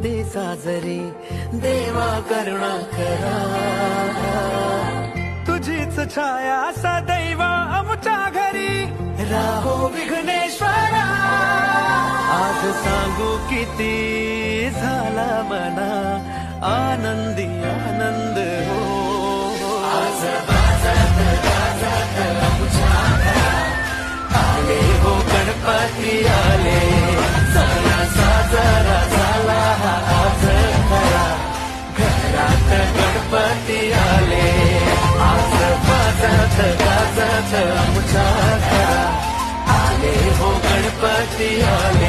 होते साजरे, देवा करुणा करा. तुझीच छाया सदैव आमच्या घरी, राहो विघ्नेश्वरा. आज सांगू किती झाला मना आनंदी आनंद हो. आज बाजात गाजात आमच्या घरात आले हो गणपती आले. सणा साजरा झाला हा आज खरा, घरात गणपती आले. आज बाजात गाजात आमच्या घरात आले हो गणपती आले.